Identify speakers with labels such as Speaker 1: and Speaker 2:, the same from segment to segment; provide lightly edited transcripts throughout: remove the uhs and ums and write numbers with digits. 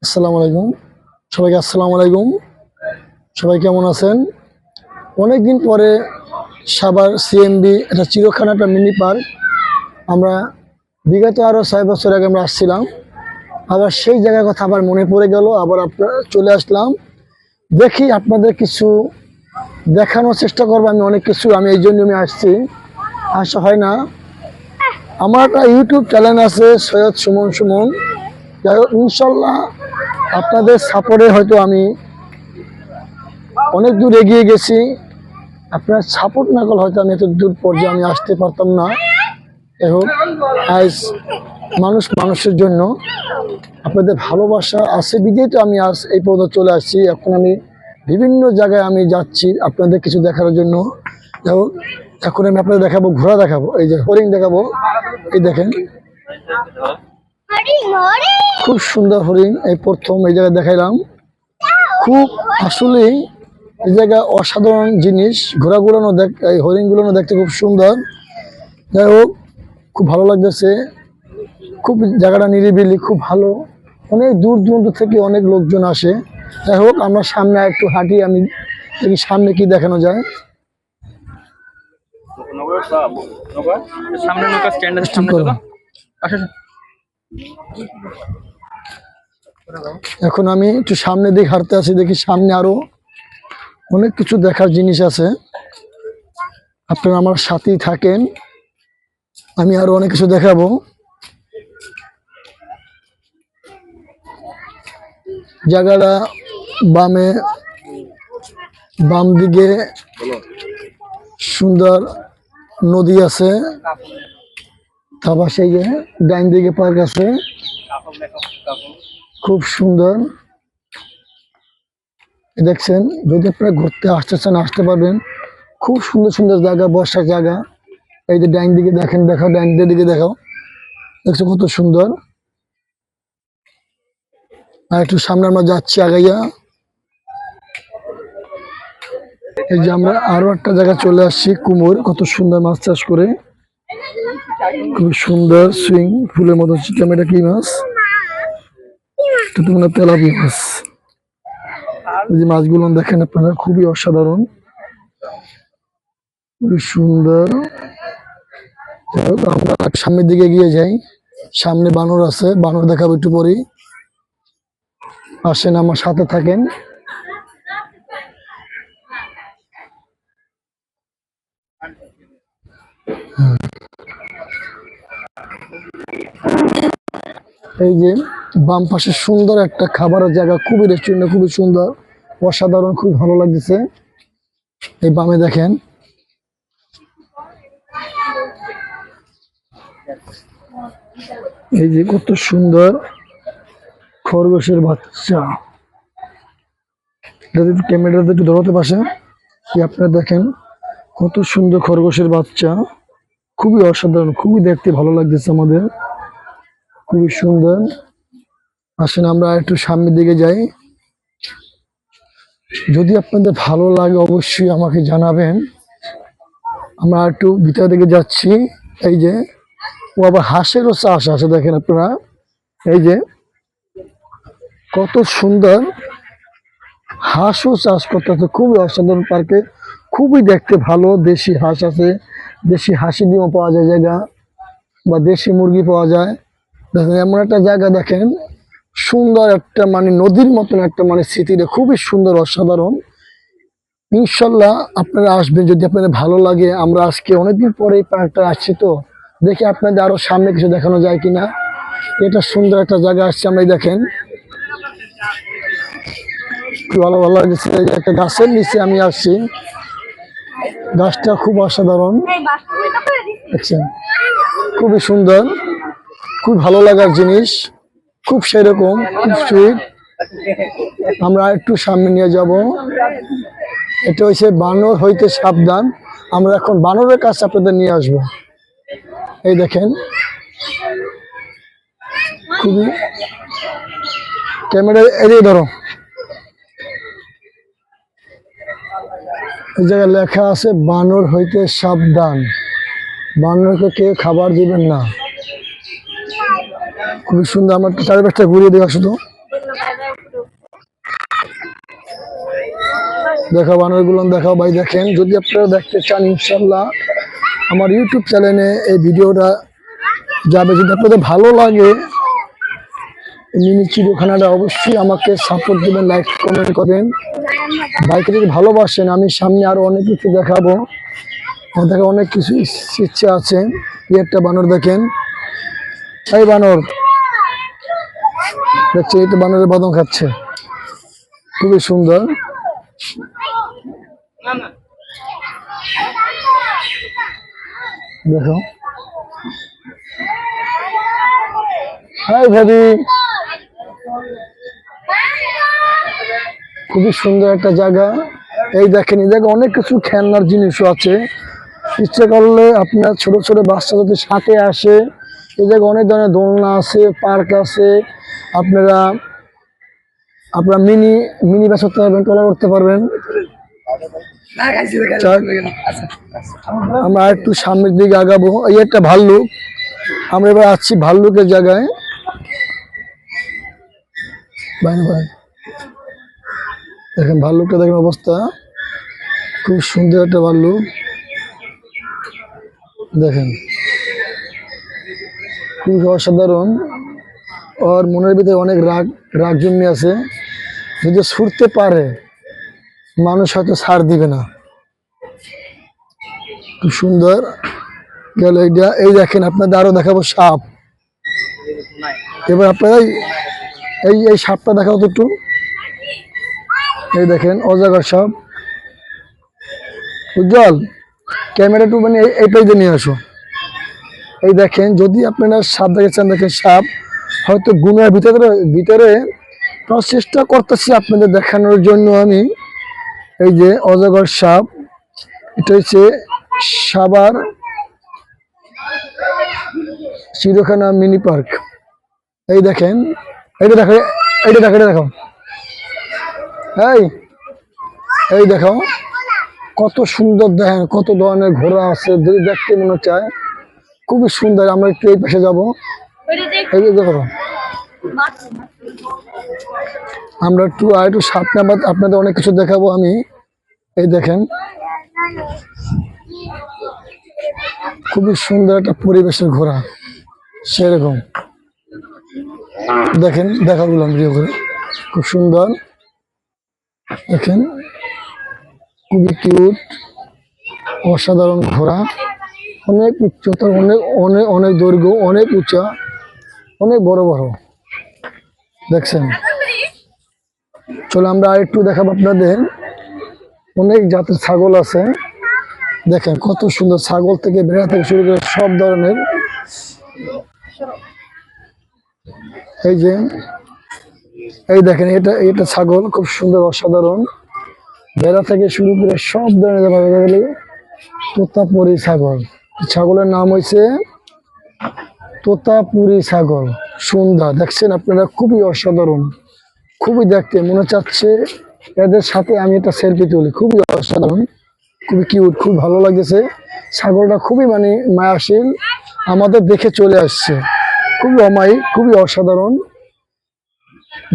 Speaker 1: আসসালামু আলাইকুম। সবাইকে আসসালামু আলাইকুম। সবাই কেমন আছেন? অনেকদিন পরে সাভার সিএমবি এটা চিড়িয়াখানা একটা মিনি পার্ক। আমরা বিগত আরও 6 বছর আগে আমরা আসছিলাম। আবার সেই জায়গার কথা আবার মনে পড়ে গেল, আবার আপনার চলে আসলাম। দেখি আপনাদের কিছু দেখানোর চেষ্টা করবো। আমি এই জন্য আসছি, আসা হয় না। আমার একটা ইউটিউব চ্যানেল আছে সৈয়দ সুমন সুমন। যাই হোক, ইনশাল্লাহ আপনাদের সাপোর্টে হয়তো আমি অনেক দূর এগিয়ে গেছি। আপনার সাপোর্ট না করলে হয়তো আমি এত দূর পর্যায়ে আমি আসতে পারতাম না। যাই হোক, আজ মানুষের জন্য আপনাদের ভালোবাসা আছে বিধেই তো আমি আজ এই পর্যন্ত চলে আসছি। এখন আমি বিভিন্ন জায়গায় আমি যাচ্ছি আপনাদের কিছু দেখার জন্য। যাই হোক, এখন আমি আপনাদের দেখাবো, ঘোড়া দেখাবো, এই যে হরিণ দেখাবো। এই দেখেন, খুব সুন্দর হরিণ। এই প্রথম এই জায়গায় দেখাইলাম। খুব আসলেই এই জায়গা অসাধারণ জিনিস। ঘোড়াগুলো এই হরিণগুলো দেখতে খুব সুন্দর। যাই হোক, খুব ভালো লাগতেছে। খুব জায়গাটা নিরিবিলি, খুব ভালো। অনেক দূর দূরান্ত থেকে অনেক লোকজন আসে। যাই হোক, আমরা সামনে একটু হাঁটি, আমি দেখি সামনে কি দেখানো যায়। এখন আমি একটু সামনে দিকে হাঁটতে আছি, দেখি সামনে আরো অনেক কিছু দেখার জিনিস আছে। আপনারা আমার সাথেই থাকেন, আমি আরো অনেক কিছু দেখাবো। জায়গাটা বাম দিকে সুন্দর নদী আছে, তারপর সেই যে ডাইন দিকে পার্ক আছে, খুব সুন্দর। দেখছেন, যদি আপনারা ঘুরতে আসতেছেন আসতে পারবেন। খুব সুন্দর সুন্দর জায়গা, বসার জায়গা। এই যে ডাইন দিকে দেখেন, দেখাও, ডাইন দিকে দেখাও, দেখছো কত সুন্দর। আর একটু সামনে আমরা যাচ্ছি আগাইয়া। এই যে আমরা আরো একটা জায়গায় চলে আসছি, কুমোর, কত সুন্দর মাছ চাষ করে। খুব সুন্দর সুইং ফুলের মতো চিকেন। এটা কি মাছ? এটা তো মনে হয় তেলাপিয়া মাছ। এই যে মাছগুলো দেখেন আপনারা, খুবই অসাধারণ, খুবই সুন্দর। আমরা সামনের দিকে এগিয়ে যাই। সামনে বানর আছে, বানর দেখাবো একটু পরেই। আসেন, আমার সাথে থাকেন। এই যে বাম পাশে সুন্দর একটা খাবারের জায়গা, খুবই রেস্টুরেন্ট, খুবই সুন্দর, অসাধারণ, খুব ভালো লাগতেছে। এই বামে দেখেন, এই যে কত সুন্দর খরগোশের বাচ্চা। ক্যামেরাতে একটু ধরতে পাশে, আপনারা দেখেন কত সুন্দর খরগোশের বাচ্চা। খুবই অসাধারণ, খুবই দেখতে ভালো লাগতেছে আমাদের, খুবই সুন্দর। আসেন আমরা একটু সামনের দিকে যাই। যদি আপনাদের ভালো লাগে অবশ্যই আমাকে জানাবেন। আমরা একটু ভিতর দিকে যাচ্ছি। এই যে ও আবার হাঁসেরও চাষ আছে, দেখেন আপনারা। এই যে কত সুন্দর, হাঁসও চাষ করতেছে, খুবই অসাধারণ পার্কে। খুবই দেখতে ভালো। দেশি হাঁস আছে, দেশি হাসি ডিমও পাওয়া যায় জায়গা, বা দেশি মুরগি পাওয়া যায়। দেখেন এমন একটা জায়গা, দেখেন সুন্দর একটা নদীর মতন একটা স্মৃতিটা খুবই সুন্দর, অসাধারণ। ইনশাল্লাহ আপনারা আসবেন যদি আপনাদের ভালো লাগে। আমরা আজকে অনেকদিন পরে এই পার্কটা আসছি, তো দেখি আপনাদের আরো সামনে কিছু দেখানো যায় কিনা। এটা সুন্দর একটা জায়গা আসছে আমরা, দেখেন ভালো ভালো লাগছে। একটা গাছের নিচে আমি আসছি, গাছটা খুব অসাধারণ, দেখছেন, খুবই সুন্দর, খুব ভালো লাগার জিনিস, খুব সেরকম, খুব সুইট। আমরা একটু সামনে নিয়ে যাব। এটা হচ্ছে বানর হইতে সাবধান। আমরা এখন বানরের কাছে আপনাদের নিয়ে আসব। এই দেখেন, খুবই, ক্যামেরা এড়িয়ে ধরো। এই জায়গায় লেখা আছে বানর হইতে সাবধান, বানরকে কেউ খাবার দিবেন না। খুবই সুন্দর। আমার চারিপাশটা ঘুরিয়ে দেওয়া শুধু। দেখাও বানরগুলো, দেখাও ভাই। দেখেন যদি আপনারা দেখতে চান ইনশাল্লাহ আমার ইউটিউব চ্যানেলে এই ভিডিওটা যাবে। যদি আপনাদের ভালো লাগে মিনি চিড়িয়াখানাটা অবশ্যই আমাকে সাপোর্ট দেবেন, লাইক কমেন্ট করেন। ভাইকে যদি ভালোবাসেন আমি সামনে আরো অনেক কিছু দেখাবো, আমাদের অনেক কিছু ইচ্ছা আছে। একটা বানর দেখেন, এই বানর দেখছে, এই তো বানরের বাদন খাচ্ছে, খুবই সুন্দর। দেখো হাই ভাবি, খুবই সুন্দর একটা জায়গা। এই দেখেন এই জায়গায় অনেক কিছু খেলনার জিনিসও আছে, ইচ্ছে করলে আপনার ছোট ছোট বাচ্চা যদি সাথে আসে এই জায়গায় অনেক ধরনের দোলনা আছে, পার্ক আছে। আপনারা মিনি মিনি বাস করতে পারবেন, ট্রলার করতে পারবেন। আমরা একটু সামনের দিকে আগাবো। এই একটা ভাল্লুক, আমরা এবার আসছি ভাল্লুকের জায়গায়। দেখেন ভাল্লুকটা, দেখেন অবস্থা, খুব সুন্দর একটা ভাল্লুক। দেখেন খুব অসাধারণ, ওর মনের ভিতরে অনেক রাগ রাগ জন্মে আছে। যদি ছুটতে পারে মানুষ হয়তো ছাড় দিবে না। খুব সুন্দর গেল এইটা। এই দেখেন আপনাদের আরো দেখাবো সাপ। এবার আপনারা এই এই সাপটা দেখাও তো একটু। এই দেখেন অজগর সাপ। উজ্জ্বল ক্যামেরা একটু মানে এই পেজে নিয়ে আসো। এই দেখেন যদি আপনারা সাপ দেখেছেন, দেখেন সাপ হয়তো গুণের ভিতরে ভিতরে চেষ্টা করতেছি আপনাদের দেখানোর জন্য আমি। এই যে অজগর সাপ, এটা হচ্ছে সাভার চিড়িয়াখানা মিনি পার্ক। এই দেখেন এইটা দেখো, এইটা দেখো, এটা দেখো, এই দেখো কত সুন্দর। দেখেন কত ধরনের ঘোড়া আছে, দেখতে মনে চায় খুবই সুন্দর। আমরা একটু এই পাশে যাবো। এই যে দেখো আমরা একটু আর একটু সামনে আপনাদের অনেক কিছু দেখাবো আমি। এই দেখেন খুবই সুন্দর একটা পরিবেশের ঘোরা, সেরকম দেখেন দেখাবো ভিডিও করে। খুব সুন্দর দেখেন, খুবই কিউট, অসাধারণ ঘোড়া, অনেক উচ্চতা, অনেক অনেক অনেক দৈর্ঘ্য, অনেক উঁচা, অনেক বড় বড় দেখছেন। চলো আমরা আর একটু দেখাবো আপনাদের। অনেক জাতের ছাগল আছে, দেখেন কত সুন্দর। ছাগল থেকে ভেড়া থেকে শুরু করে সব ধরনের। এই যে এই দেখেন এটা এটা ছাগল, খুব সুন্দর অসাধারণ। ভেড়া থেকে শুরু করে সব ধরনের। তোতাপুরি ছাগল, ছাগলের নাম হয়েছে তোতাপুরি ছাগল। সুন্দর দেখছেন আপনারা, খুবই অসাধারণ, খুবই দেখতে মনে চাচ্ছে এদের সাথে আমি একটা সেলফি তুলি। খুবই অসাধারণ, খুবই কিউট, খুব ভালো লাগতেছে। ছাগলটা খুবই মানে মায়াশীল, আমাদের দেখে চলে আসছে, খুবই অমায়িক, খুবই অসাধারণ।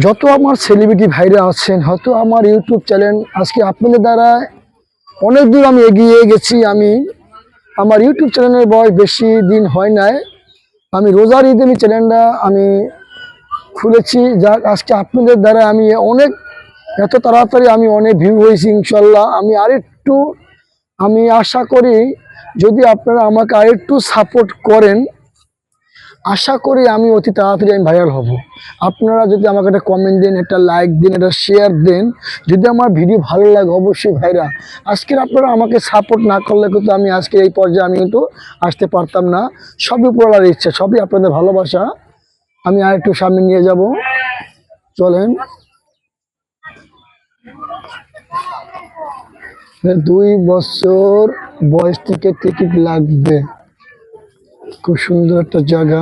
Speaker 1: যত আমার সেলিব্রিটি ভাইরা আছেন, হয়তো আমার ইউটিউব চ্যানেল আজকে আপনাদের দ্বারা অনেক দূর আমি এগিয়ে গেছি। আমি আমার ইউটিউব চ্যানেলের বয়স বেশি দিন হয় নাই, আমি রোজার ঈদে আমি চ্যানেলটা আমি খুলেছি। যাক আজকে আপনাদের দ্বারা আমি অনেক এত তাড়াতাড়ি আমি অনেক ভিউ হয়েছি ইনশাল্লাহ। আমি আরেকটু আমি আশা করি যদি আপনারা আমাকে আরেকটু সাপোর্ট করেন, আশা করি আমি অতি তাড়াতাড়ি আমি ভাইরাল হব। আপনারা যদি আমাকে একটা কমেন্ট দেন, একটা লাইক দিন, একটা শেয়ার দেন, যদি আমার ভিডিও ভালো লাগে অবশ্যই ভাইরা। আজকের আপনারা আমাকে সাপোর্ট না করলে কিন্তু আমি আজকে এই পর্যায়ে আমি কিন্তু আসতে পারতাম না। সবই উপরওয়ালার ইচ্ছা, সবই আপনাদের ভালোবাসা। আমি আর একটু সামনে নিয়ে যাব, চলেন। 2 বছর বয়স থেকে টিকিট লাগবে। খুব সুন্দর একটা জায়গা।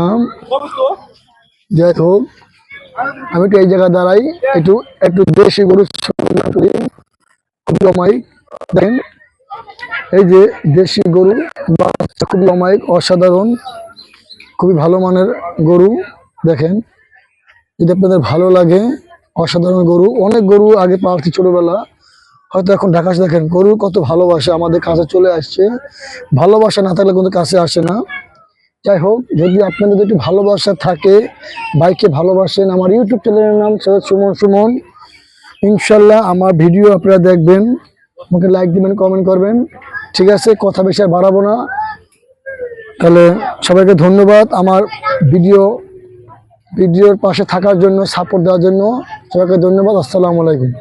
Speaker 1: যাই হোক আমি একটু এই জায়গায় দাঁড়াই, একটু একটু দেশি গরু খুবই অমায়িক। দেখেন এই যে দেশি গরু বাচ্চা, খুবই অমায়িক, অসাধারণ, খুবই ভালো মানের গরু। দেখেন যদি আপনাদের ভালো লাগে, অসাধারণ গরু। অনেক গরু আগে পালছি ছোটবেলা, হয়তো এখন ঢাকা এসে দেখেন গরু কত ভালোবাসে, আমাদের কাছে চলে আসছে। ভালোবাসা না থাকলে কিন্তু কাছে আসে না। যাই হোক, যদি আপনাদের একটু ভালোবাসা থাকে, বাইকে ভালোবাসেন, আমার ইউটিউব চ্যানেলের নাম সৈয়দ সুমন সুমন। ইনশাল্লাহ আমার ভিডিও আপনারা দেখবেন, আমাকে লাইক দিবেন, কমেন্ট করবেন। ঠিক আছে, কথা বেশি আর বাড়াবো না। তাহলে সবাইকে ধন্যবাদ আমার ভিডিওর পাশে থাকার জন্য, সাপোর্ট দেওয়ার জন্য। সবাইকে ধন্যবাদ। আসসালামু আলাইকুম।